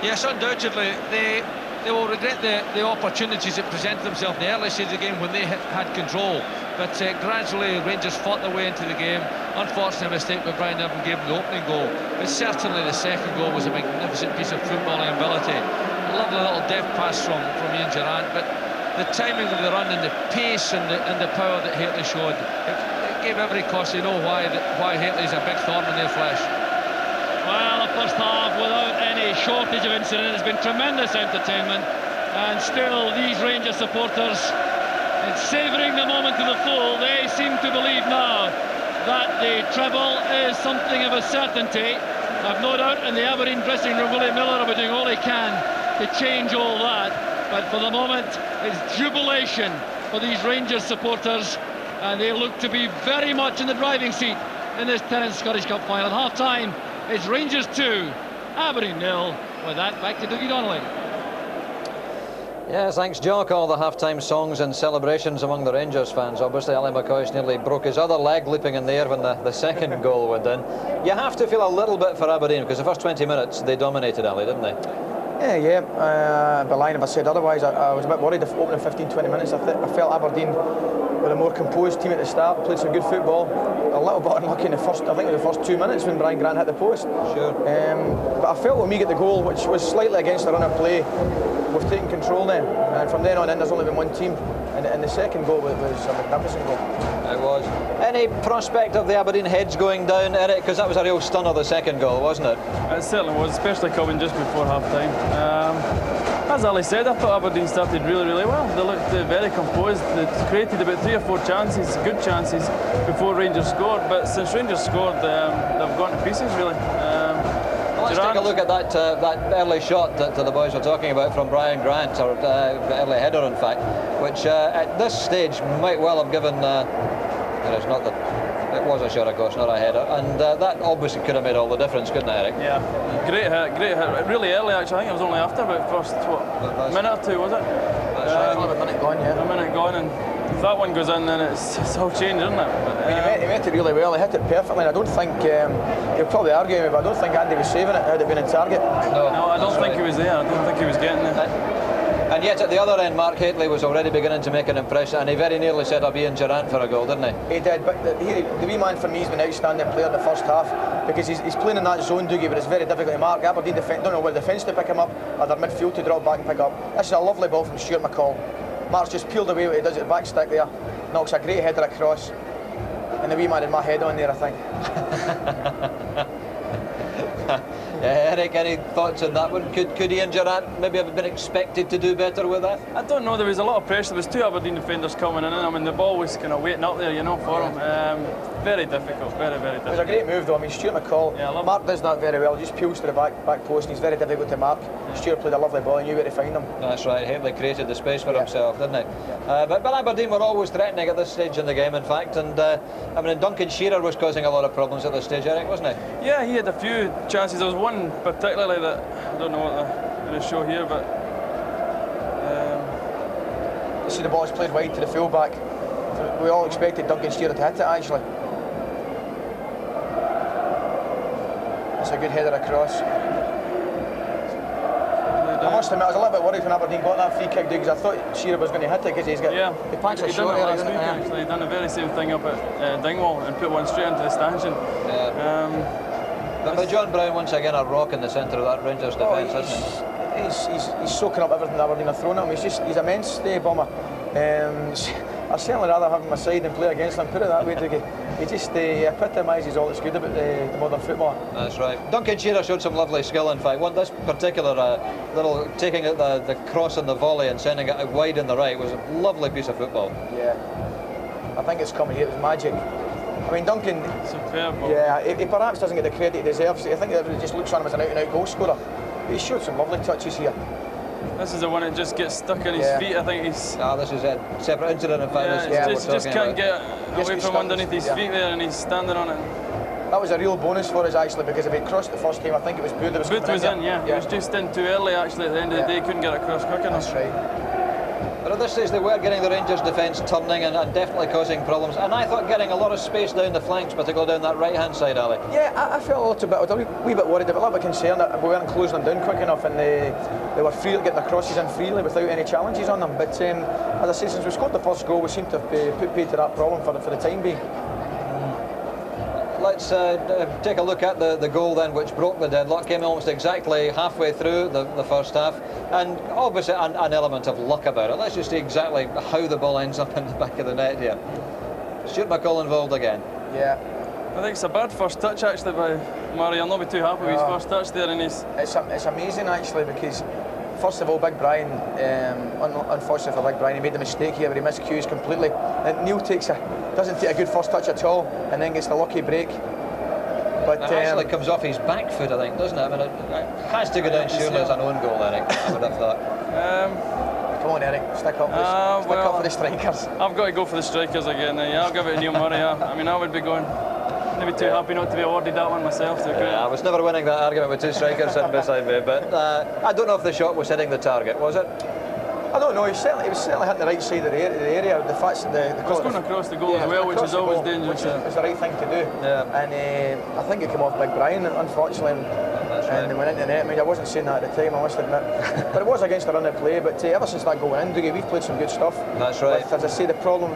Yes, undoubtedly. They will regret the opportunities that presented themselves in the early stage of the game when they had control. But gradually Rangers fought their way into the game. Unfortunately, a mistake by Brian Irvine gave them the opening goal. But certainly the second goal was a magnificent piece of footballing ability. A lovely little deft pass from Ian Durrant. But the timing of the run and the pace and the power that Hateley showed, it gave every cause to know why Hateley's a big thorn in their flesh. Well, the first half, without any shortage of incident, has been tremendous entertainment, and still these Rangers supporters, savouring the moment to the full. They seem to believe now that the treble is something of a certainty. I've no doubt in the Aberdeen dressing room, Willie Miller will be doing all he can to change all that, but for the moment it's jubilation for these Rangers supporters, and they look to be very much in the driving seat in this 10th Scottish Cup final. At half-time, it's Rangers 2, Aberdeen 0. With that, back to Dougie Donnelly. Yes, thanks, Jock. All the half-time songs and celebrations among the Rangers fans. Obviously, Ali McCoist nearly broke his other leg leaping in the air when the second goal went in. You have to feel a little bit for Aberdeen, because the first 20 minutes they dominated, Ali, didn't they? Yeah. I'd be lying if I said otherwise. I was a bit worried the opening 15-20 minutes. I felt Aberdeen were a more composed team at the start, played some good football. A little bit unlucky in the first, I think it was the first 2 minutes when Brian Grant hit the post. Sure. But I felt when we get the goal, which was slightly against the run of play, we've taken control then. And from then on in, there's only been one team. And the second goal was a magnificent goal. It was. Any prospect of the Aberdeen heads going down, Eric? Because that was a real stunner, the second goal, wasn't it? It certainly was, especially coming just before half-time. As Ali said, I thought Aberdeen started really well. They looked very composed. They created about 3 or 4 chances, good chances, before Rangers scored. But since Rangers scored, they've gone to pieces, really. Let's take a look at that early shot that the boys were talking about from Brian Grant, or early header, in fact, which at this stage might well have given. It was a shot, of course, not a header, and that obviously could have made all the difference, couldn't it, Eric? Yeah, great hit, really early actually. I think it was only after about the first minute or two, was it? That's right, only a minute gone, yeah. A minute gone, and if that one goes in, then it's all changed, isn't it? But, he met it really well. He hit it perfectly, and I don't think he'll probably argue with me, but I don't think Andy was saving it had it been in target. No, I don't think he was there. I don't think he was getting there. And yet at the other end, Mark Hateley was already beginning to make an impression, and he very nearly set up Ian Durrant for a goal, didn't he? He did, but the wee man for me has been an outstanding player in the first half, because he's playing in that zone, Dougie, but it's very difficult to mark. Aberdeen don't know where the defence to pick him up, or their midfield to drop back and pick up. This is a lovely ball from Stuart McCall. Mark's just peeled away what he does at the back stick there, knocks a great header across, and the wee man had my head on there, I think. Eric, any thoughts on that one? Could Ian Durrant maybe have been expected to do better with that? I don't know, there was a lot of pressure. There was 2 Aberdeen defenders coming in. I mean, the ball was kind of waiting up there, for him. Very difficult, very difficult. It was a great move though. I mean, Stuart McCall, Mark does that very well. He just peels to the back post, and he's very difficult to mark. Stuart played a lovely ball and knew where to find him. That's right, Hateley created the space for himself, didn't he? But Aberdeen were always threatening at this stage in the game, in fact, and I mean, Duncan Shearer was causing a lot of problems at this stage, Eric, wasn't he? Yeah, he had a few chances. There was one particularly that I don't know what they're going to show here, but you see the ball is played wide to the full-back. We all expected Duncan Shearer to hit it, actually. It's a good header across. I must admit, I was a little bit worried when Aberdeen got that free kick, because I thought Shearer was going to hit it, because he's got the patch of short last week, actually. He done the very same thing up at Dingwall and put one straight into the stanchion. But John Brown, once again, a rock in the centre of that Rangers defence, isn't he? He's soaking up everything Aberdeen have thrown at him. He's immense, Bomber. I'd certainly rather have him on my side than play against him, put it that way, Dougie. He just epitomises all that's good about the modern footballer. That's right. Duncan Shearer showed some lovely skill, in fact. This particular little taking it the cross and the volley and sending it out wide in the right was a lovely piece of football. Yeah. I think it's coming here, it was magic. I mean, Duncan, superb. Yeah, he perhaps doesn't get the credit he deserves. I think everybody just looks on him as an out-and-out goal scorer. But he showed some lovely touches here. This is the one that just gets stuck on his feet. I think he's. This is a separate incident, in fact. Just can't get away from underneath his feet there, and he's standing on it. That was a real bonus for us, actually, because if he crossed the first time, I think it was Booth was in, yeah. He was just in too early, actually, at the end of the day. Couldn't get across quick enough. That's right. But at this stage they were getting the Rangers defence turning and definitely causing problems. And I thought getting a lot of space down the flanks, particularly down that right-hand side, Ali. Yeah, I felt a little bit, I was a wee bit worried, a little bit concerned that we weren't closing them down quick enough, and they were free getting the crosses in freely without any challenges on them. But as I say, since we scored the first goal, we seem to have put paid to that problem for the time being. Let's take a look at the goal then, which broke the deadlock. Came almost exactly halfway through the first half, and obviously an element of luck about it. Let's just see exactly how the ball ends up in the back of the net here. Stuart McCall involved again. Yeah. I think it's a bad first touch actually by Murray. I'll not be too happy with his first touch there, and it's amazing actually, because first of all, Big Brian, unfortunately for Big Brian, he made the mistake here where he miscues completely. And Neil doesn't take a good first touch at all, and then gets the lucky break. But it actually comes off his back foot, I think, doesn't it? I mean, it has to go down surely as an own goal, Eric. I would have thought. Come on, Eric, stick up. Stick up for the strikers. I've got to go for the strikers again. Yeah, I'll give it to Neil Murray. I mean, I would be going. Maybe too happy not to be awarded that one myself. I was never winning that argument with two strikers sitting beside me, but I don't know if the shot was hitting the target, was it? I don't know. He was certainly hitting the right side of the area. The fact that it was going across the goal as well, which is always dangerous. Which was the right thing to do. Yeah. And I think it came off Big Brian, unfortunately, and went into the net. I mean, I wasn't saying that at the time, I must admit, but it was against the run of play. But ever since that goal in, Dougie, we've played some good stuff. That's right. With, as I say, the problem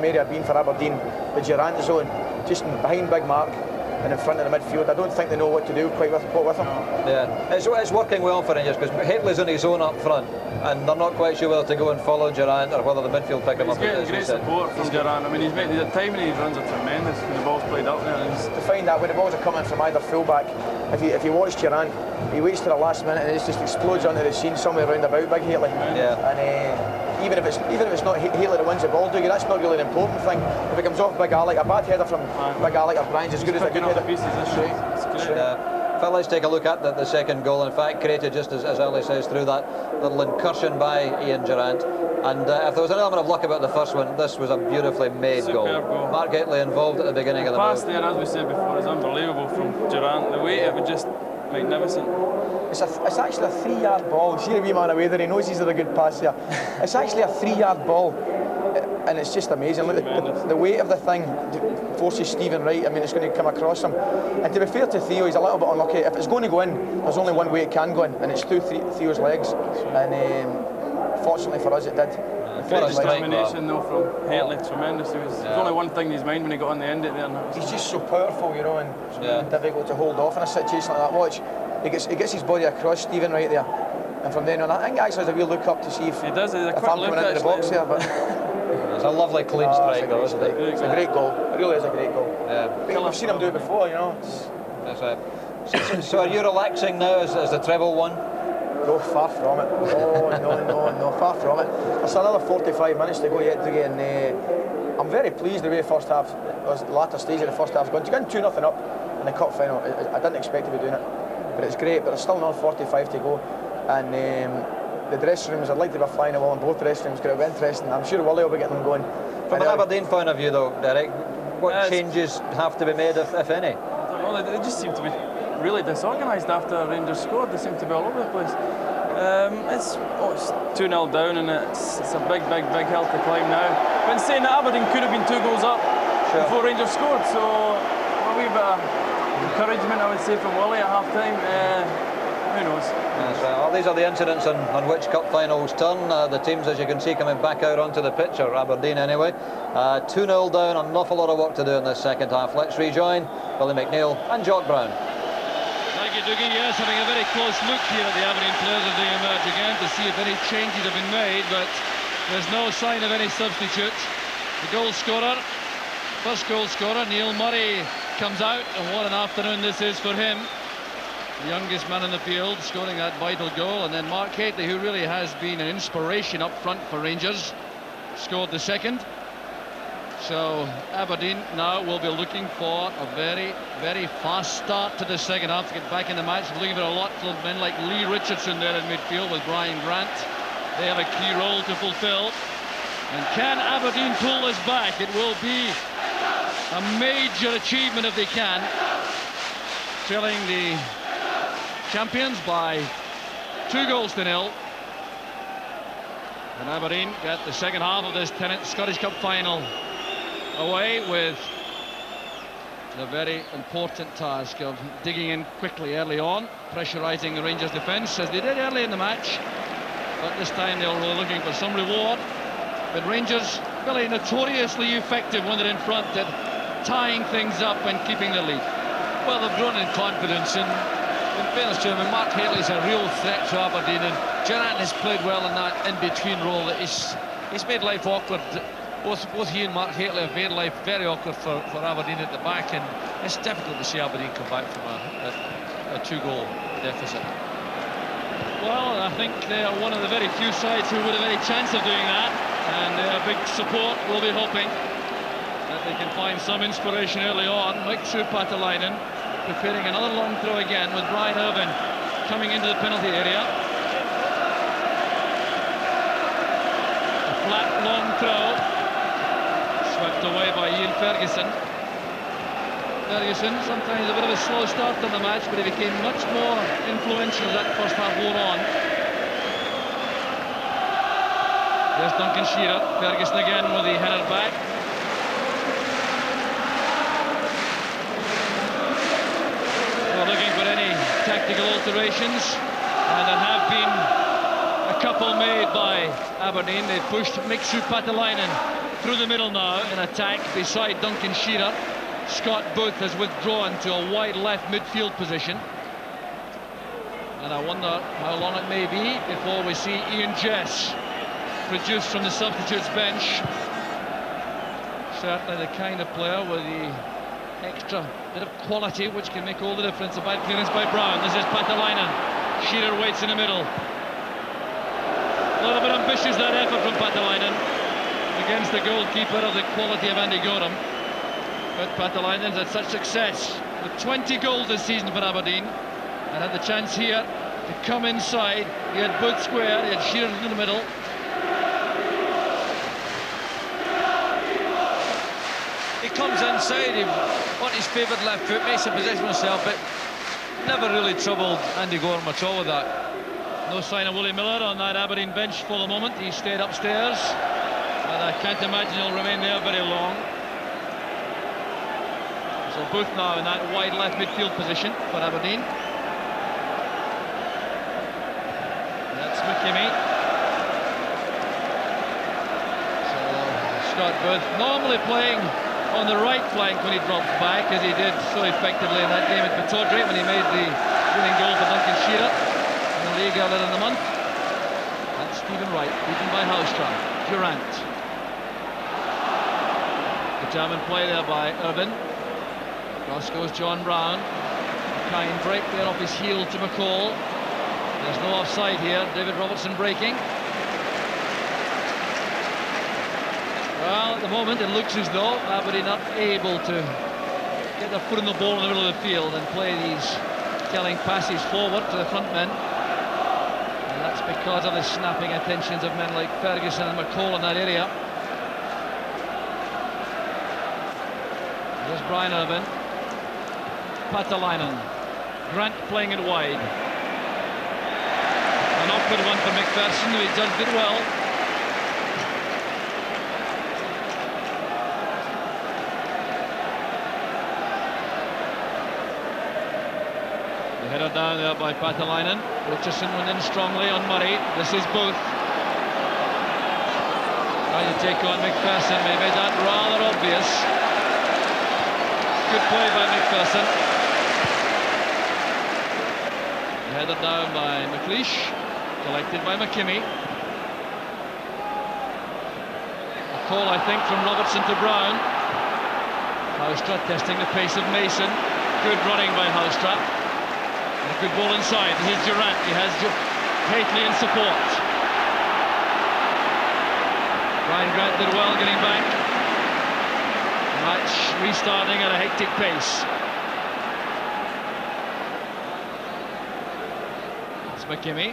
area had been for Aberdeen, the Durant zone, just behind Big Mark and in front of the midfield. I don't think they know what to do quite with him. Yeah, it's working well for Rangers because Hateley's on his own up front, and they're not quite sure whether to go and follow Durant or whether the midfield pick him up. He's getting great support from Durant. I mean, the timing he runs are tremendous when the ball's played up there. To find that when the balls are coming from either fullback, if you watch Durant, he waits to the last minute and it just explodes onto the scene somewhere round about Big Hateley. Yeah. And even if it's not Hateley that wins the ball, Dougie, that's not really an important thing. If it comes off Big Alec, a bad header from Big Alec or Brian's as good as a good header. Pieces, that's right. Well, let's take a look at the second goal. In fact, created just as Ali says through that little incursion by Ian Durant. And if there was an element of luck about the first one, this was a beautifully made goal. Mark Hateley involved at the beginning of the pass there, as we said before, is unbelievable from Durant. The weight of it just magnificent. It's actually a 3-yard ball. See the wee man away there, he knows he's a good pass here. It's actually a 3-yard ball, and it's just amazing. Look, the weight of the thing forces Stephen Wright. I mean, it's going to come across him. And to be fair to Theo, he's a little bit unlucky. If it's going to go in, there's only one way it can go in, and it's through Theo's legs. And fortunately for us, it did. Great determination though from Hateley, tremendous. There's only one thing in his mind when he got on the end of it there. He's just so powerful, you know, and it's really difficult to hold off in a situation like that. Watch, he gets his body across Stephen right there, and from then on, I think actually has a real look up to see if I'm coming into the box here. But it's a lovely clean strike, though, isn't it? It's a great goal. It really is a great goal. Yeah. We've seen him do it before, you know. That's right. So are you relaxing now as the treble won? No, far from it. No, far from it. There's another 45 minutes to go yet, Dougie, and I'm very pleased the way the first half, the latter stage of the first half is going. To get 2-0 up in the cup final, I didn't expect to be doing it, but it's great. But there's still another 45 to go, and the dressing rooms, I'd like to be flying a wall in both dressing rooms because it would be interesting. I'm sure Willie will be getting them going. From an Aberdeen point of view, though, Derek, what changes have to be made, if any? I don't know. They just seem to be really disorganised after Rangers scored. They seem to be all over the place. It's 2-0 down, and it's a big hill to climb now. But in saying that, Aberdeen could have been 2 goals up before Rangers scored, so a wee bit of encouragement, I would say, from Willie at half time. Who knows? Well, these are the incidents on which cup finals turn. The teams, as you can see, coming back out onto the pitch, or Aberdeen anyway. 2-0 down, an awful lot of work to do in this second half. Let's rejoin Billy McNeil and Jock Brown. Thank you, Dougie. Yes, having a very close look here at the Aberdeen players as they emerge again to see if any changes have been made, but there's no sign of any substitutes. The goal scorer, first goal scorer, Neil Murray, comes out, and what an afternoon this is for him. The youngest man in the field scoring that vital goal, and then Mark Hateley, who really has been an inspiration up front for Rangers, scored the second. So Aberdeen now will be looking for a very fast start to the second half to get back in the match. We're looking for a lot from men like Lee Richardson there in midfield with Brian Grant. They have a key role to fulfill. And can Aberdeen pull this back? It will be a major achievement if they can. Trailing the champions by 2-0. And Aberdeen get the second half of this Tennant Scottish Cup final away with the very important task of digging in quickly early on, pressurising the Rangers defence as they did early in the match. But this time they were looking for some reward. But Rangers, really notoriously effective when they're in front at tying things up and keeping the lead. Well, they've grown in confidence, and in fairness to him, and Mark Haley's a real threat to Aberdeen, and Durrant has played well in that in-between role. He's made life awkward. Both he and Mark Haley have made life very awkward for Aberdeen at the back, and it's difficult to see Aberdeen come back from a two-goal deficit. Well, I think they are one of the very few sides who would have any chance of doing that, and their big support will be hoping that they can find some inspiration early on. Mixu Patalainen preparing another long throw again with Brian Irvin coming into the penalty area. A flat long throw swept away by Ian Ferguson. Ferguson, sometimes a bit of a slow start on the match, but he became much more influential as that first half wore on. There's Duncan Shearer. Ferguson again with the header back. We're looking for any tactical alterations, and there have been a couple made by Aberdeen. They've pushed Mixu Patalainen through the middle now in attack beside Duncan Shearer. Scott Booth has withdrawn to a wide left midfield position, and I wonder how long it may be before we see Ian Jess produced from the substitutes bench. Certainly the kind of player with the extra bit of quality which can make all the difference. A bad clearance by Brown. This is Patalainen. Shearer waits in the middle. A little bit ambitious, that effort from Patalainen against the goalkeeper of the quality of Andy Gorham. But Patalainen's had such success with 20 goals this season for Aberdeen, and had the chance here to come inside. He had Booth square, he had Shearer in the middle. He comes inside, he on his favoured left foot, makes a position himself, but never really troubled Andy Gorham at all with that. No sign of Willie Miller on that Aberdeen bench for the moment. He stayed upstairs, and I can't imagine he'll remain there very long. So Booth now in that wide left midfield position for Aberdeen. That's McKimmie. So Scott Booth normally playing on the right flank when he drops back, as he did so effectively in that game at Pittodrie when he made the winning goal for Duncan Shearer in the league earlier in the month. That's Stephen Wright, beaten by Houstra. Durrant. Determined play there by Irvin. Cross goes John Brown. A kind break there off his heel to McCall. There's no offside here. David Robertson breaking. Well, at the moment it looks as though Aberdeen are able to get their foot in the ball in the middle of the field and play these telling passes forward to the front men. And that's because of the snapping attentions of men like Ferguson and McCall in that area. There's Brian Irvin. Patalainen. Grant playing it wide. An awkward one for McPherson, who he judged it well. The header down there by Patalainen. Richardson went in strongly on Murray. This is Booth. Trying to take on McPherson, but he made that rather obvious. Good play by McPherson. Headed down by McLeish, collected by McKimmie. A call, I think, from Robertson to Brown. Houstra testing the pace of Mason. Good running by Houstra. And a good ball inside. Here's Durrant. He has Haitley in support. Ryan Grant did well getting back. Match restarting at a hectic pace. McKimmie.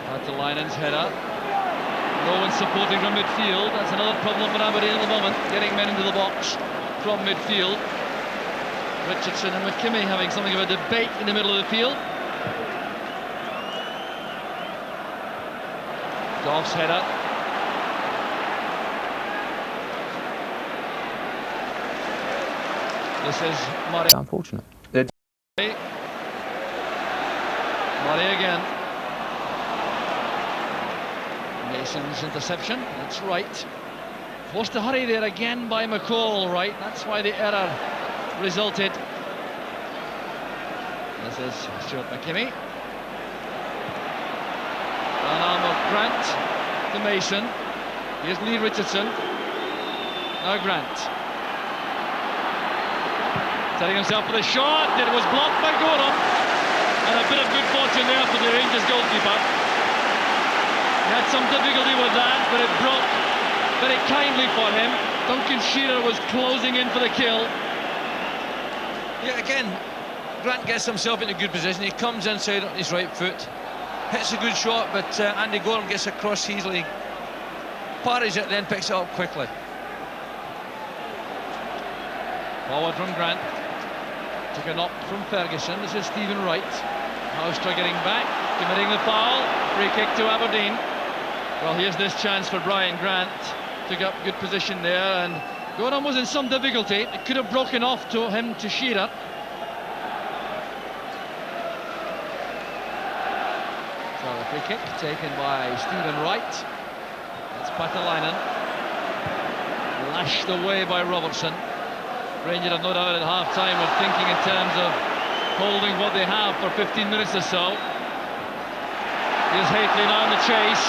Patalainen's header. No one supporting from midfield. That's another problem for Aberdeen at the moment, getting men into the box from midfield. Richardson and McKimmie having something of a debate in the middle of the field. Goff's header. This is Murray. Unfortunate. Murray again. Mason's interception. That's right. Forced to hurry there again by McCall. Right. That's why the error resulted. This is Stuart McKimmie. An arm of Grant to Mason. Here's Lee Richardson. Now Grant. Setting himself for the shot. It was blocked by Gorham. And a bit of good fortune there for the Rangers goalkeeper. He had some difficulty with that, but it broke very kindly for him. Duncan Shearer was closing in for the kill. Yeah, again, Grant gets himself into a good position. He comes inside on his right foot, hits a good shot, but Andy Gorham gets across easily, parries it, then picks it up quickly. Forward from Grant. Took a knock from Ferguson. This is Stephen Wright. Houstra getting back, committing the foul. Free kick to Aberdeen. Well, here's this chance for Brian Grant. Took up good position there, and Gorham was in some difficulty. It could have broken off to him to Shearer. So the free kick taken by Stephen Wright. That's Patalainen. Lashed away by Robertson. Rangers have no doubt at half-time were thinking in terms of holding what they have for 15 minutes or so. Here's Hateley now on the chase.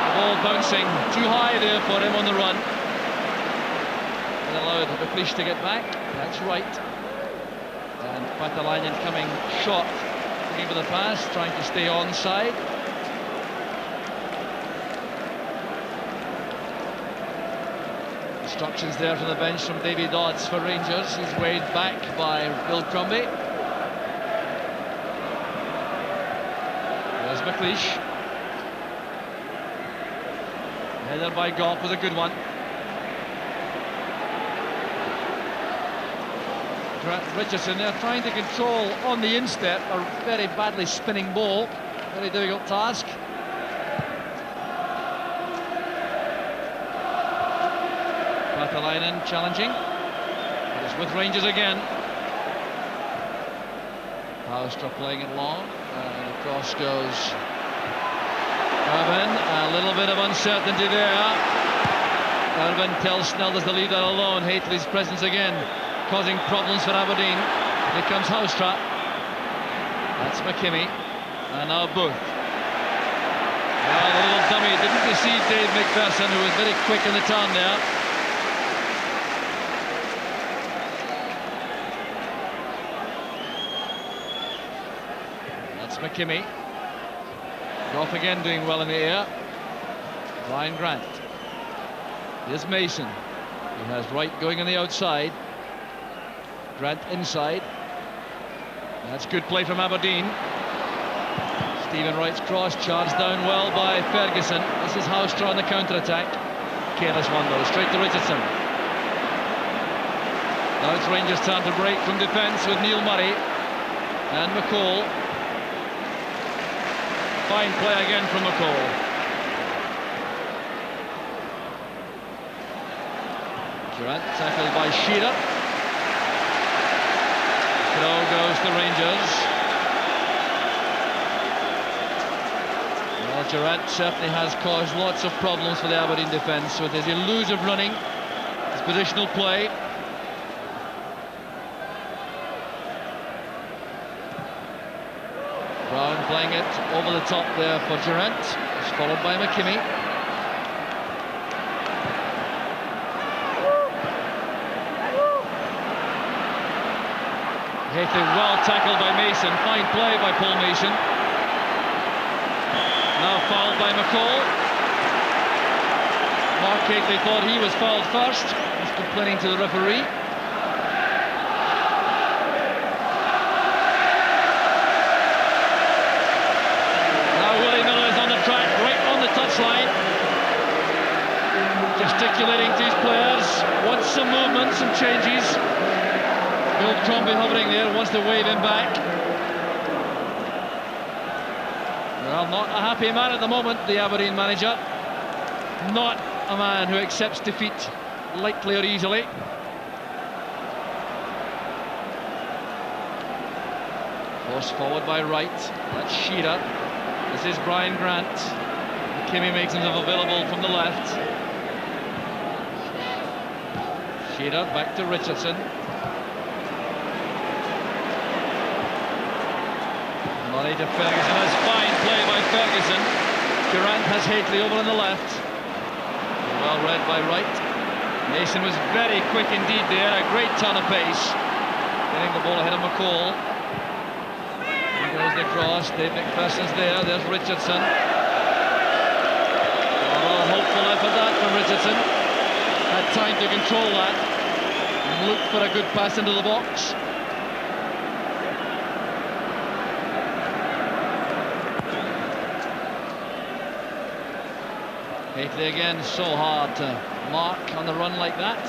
The ball bouncing too high there for him on the run. And allowed the police to get back. That's right. And Patalainen coming short, looking for the pass, trying to stay onside. Instructions there from the bench from Davy Dodds for Rangers. He's weighed back by Bill Crombie. There's McLeish. Header by Goff was a good one. Richardson there trying to control on the instep a very badly spinning ball. Very difficult task. Patalainen challenging. But it's with Rangers again. Houstra playing it long. And across goes Irvin. A little bit of uncertainty there. Irvin tells Snelders to leave that alone. Hateley's presence again causing problems for Aberdeen. Here comes Houstra. That's McKimmie. And now Booth. Well, the little dummy didn't deceive Dave McPherson, who was very quick in the turn there. McKimmie. Goff again doing well in the air. Brian Grant. Here's Mason. He has Wright going on the outside. Grant inside. That's good play from Aberdeen. Stephen Wright's cross charged down well by Ferguson. This is Houstra on the counter-attack. Careless one though, straight to Richardson. Now it's Rangers' turn to break from defence with Neil Murray and McCall. Fine play again from McCall. Durant tackled by Shearer. Throw goes to Rangers. Well, Durant certainly has caused lots of problems for the Aberdeen defence with his elusive running, his positional play. Brown playing it over the top there for Durant. It's followed by McKimmie. Hateley well tackled by Mason. Fine play by Paul Mason. Now fouled by McCall. Mark Hateley thought he was fouled first. He's complaining to the referee. Touchline, gesticulating to his players, wants some movement, some changes. Bill Crombie hovering there, wants to wave him back. Well, not a happy man at the moment, the Aberdeen manager. Not a man who accepts defeat lightly or easily. Forced forward by Wright. That's Shearer. This is Brian Grant. McKimmie makes himself available from the left. Shearer back to Richardson. Murray to Ferguson. That's fine play by Ferguson. Durant has Hateley over on the left. Well read by Wright. Mason was very quick indeed there. A great turn of pace. Getting the ball ahead of McCall. Here goes the cross. Dave McPherson's there. There's Richardson. Oh, hopeful effort that from Richardson. Had time to control that. And look for a good pass into the box. Hateley again, so hard to mark on the run like that.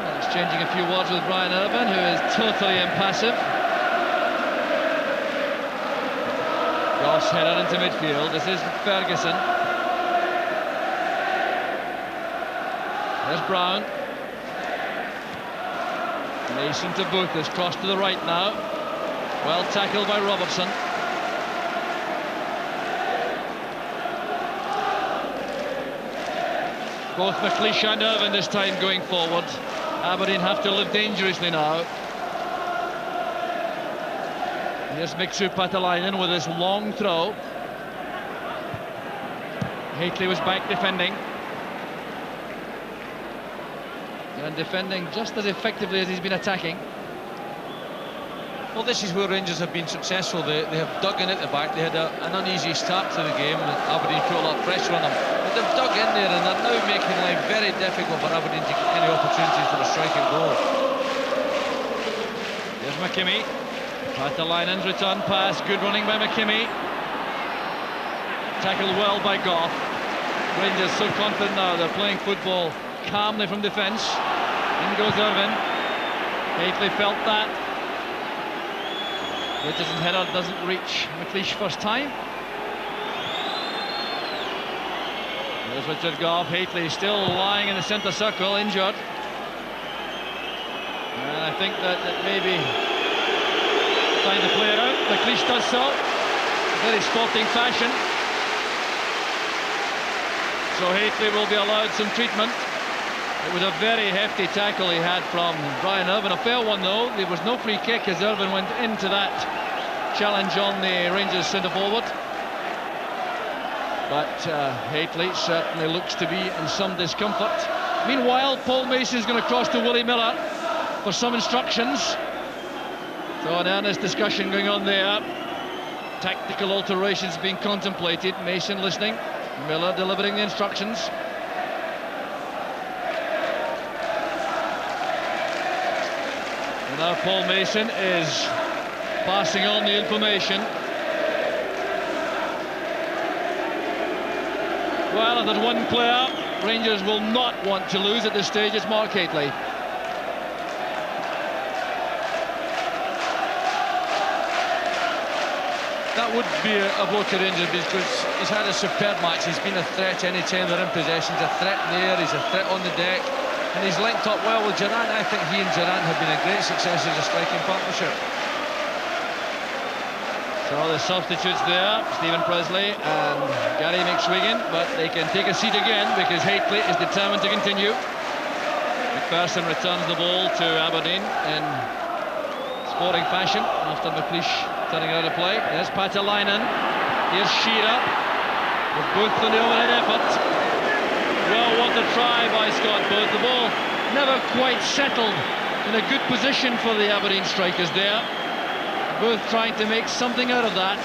Well, exchanging a few words with Brian Irvine, who is totally impassive. Goss headed into midfield. This is Ferguson. There's Brown. Mason to Booth. Has crossed to the right now. Well tackled by Robertson. Both McLeish and Irvine this time going forward. Aberdeen have to live dangerously now. Here's Mixu Patalainen with his long throw. Hateley was back defending. And defending just as effectively as he's been attacking. Well, this is where Rangers have been successful. They have dug in at the back. They had an uneasy start to the game. Aberdeen put a lot of pressure on them. But they've dug in there and they're now making life very difficult for Aberdeen to get any opportunities for a striking goal. There's McKimmie. Patalainen's return pass. Good running by McKimmie. Tackled well by Goff. Rangers so confident now. They're playing football calmly from defence. In goes Irvine. Hateley felt that. Richardson's header doesn't reach McLeish first time. There's Richard Goff. Hateley still lying in the centre circle, injured. And I think that maybe trying to play it out. McLeish does so. Very sporting fashion. So Hateley will be allowed some treatment. It was a very hefty tackle he had from Brian Irvine. A fair one though. There was no free kick as Irvine went into that challenge on the Rangers centre forward. But Hateley certainly looks to be in some discomfort. Meanwhile, Paul Mason's going to cross to Willie Miller for some instructions. So an earnest discussion going on there. Tactical alterations being contemplated. Mason listening. Miller delivering the instructions. And now Paul Mason is passing on the information. Well, if there's one player Rangers will not want to lose at this stage, it's Mark Hateley. That would be a blow to Rangers because he's had a superb match. He's been a threat any time they're in possession. He's a threat in the air, he's a threat on the deck. And he's linked up well with Durant. I think he and Durant have been a great success as a striking partnership. So the substitutes there, Stephen Presley and Gary McSwigan, but they can take a seat again because Hateley is determined to continue. McPherson returns the ball to Aberdeen in sporting fashion after McLeish turning it out of play. There's Patalainen. Here's Shearer with Booth on the overhead effort. Well, what a try by Scott Booth. The ball never quite settled in a good position for the Aberdeen strikers there. Booth trying to make something out of that.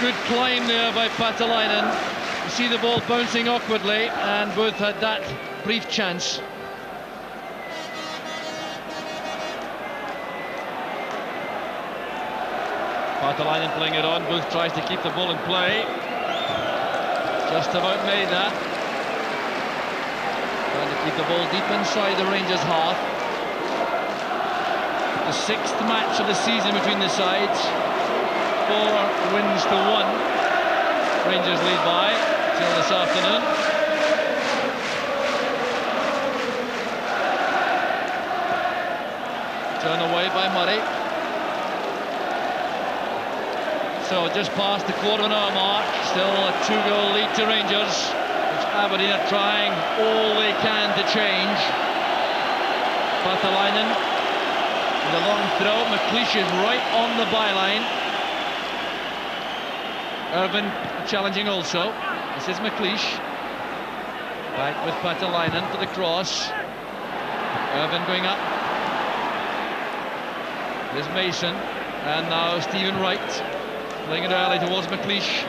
Good climb there by Patalainen. You see the ball bouncing awkwardly, and Booth had that brief chance. Patalainen playing it on. Booth tries to keep the ball in play. Just about made that. Trying to keep the ball deep inside the Rangers' half. The 6th match of the season between the sides. 4 wins to 1. Rangers lead by till this afternoon. Turn away by Murray. So just past the quarter-hour mark, still a 2-goal lead to Rangers, which Aberdeen are trying all they can to change. Paatelainen with a long throw. McLeish is right on the byline. Irvin challenging also. This is McLeish. Back with Paatelainen for the cross. Irvin going up. There's Mason. And now Stephen Wright. Playing it early towards McLeish.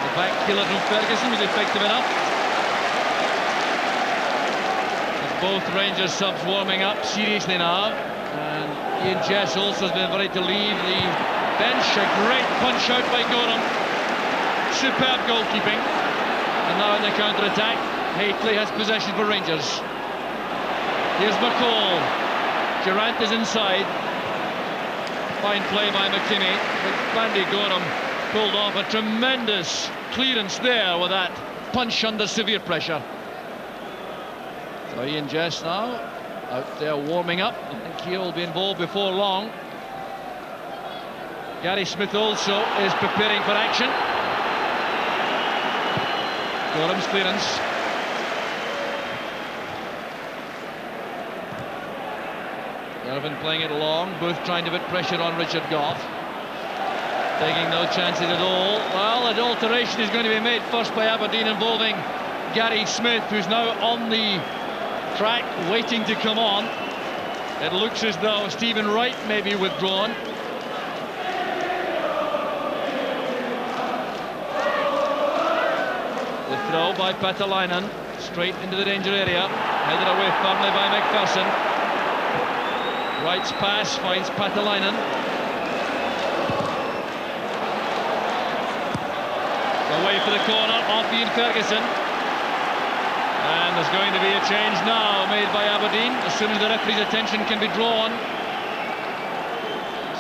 The back killer from Ferguson was effective enough. As both Rangers subs warming up seriously now. And Ian Jess also has been ready to leave the bench. A great punch out by Gorham. Superb goalkeeping. And now in the counter-attack, Haitley has possession for Rangers. Here's McCall. Durant is inside. Fine play by McKinney. But Bandy Gorham pulled off a tremendous clearance there with that punch under severe pressure. So Ian Jess now out there warming up. I think he'll be involved before long. Gary Smith also is preparing for action. Gorham's clearance. Irvin playing it along, both trying to put pressure on Richard Gough. Taking no chances at all. Well, an alteration is going to be made first by Aberdeen involving Gary Smith, who's now on the track waiting to come on. It looks as though Stephen Wright may be withdrawn. The throw by Paatelainen, straight into the danger area, headed away firmly by McPherson. Wright's pass finds Paatelainen. Away for the corner off Ian Ferguson. And there's going to be a change now made by Aberdeen as soon as the referee's attention can be drawn.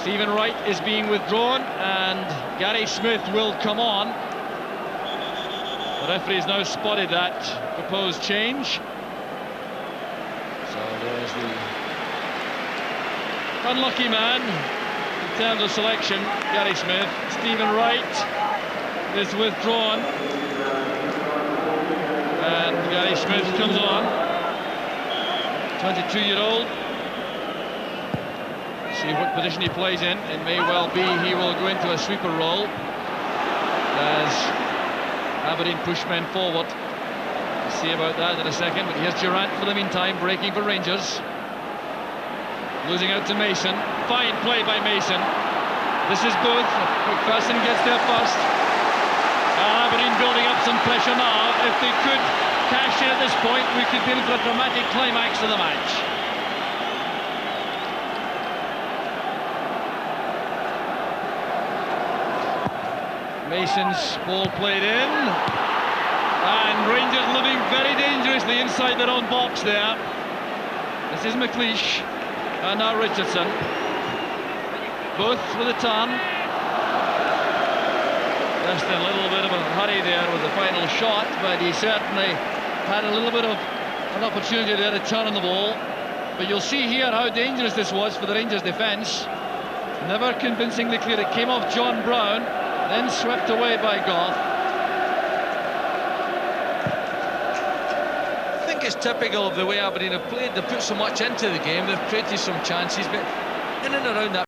Stephen Wright is being withdrawn and Gary Smith will come on. The referee has now spotted that proposed change. So there's the unlucky man in terms of selection, Gary Smith. Stephen Wright is withdrawn and Gary Smith comes on. 22-year-old. See what position he plays in. It may well be he will go into a sweeper role as Aberdeen push men forward. We'll see about that in a second, but here's Durant for the meantime, breaking for Rangers. Losing out to Mason. Fine play by Mason. This is Booth. McPherson gets there first. Aberdeen building up some pressure now. If they could cash in at this point, we could be in for a dramatic climax to the match. Mason's ball played in. And Rangers living very dangerously inside their own box there. This is McLeish. And now Richardson. Both with a turn. Just a little bit of a hurry there with the final shot, but he certainly had a little bit of an opportunity there to turn on the ball. But you'll see here how dangerous this was for the Rangers defence. Never convincingly clear. It came off John Brown, then swept away by Gough. I think it's typical of the way Aberdeen have played. They've put so much into the game, they've created some chances, but in and around that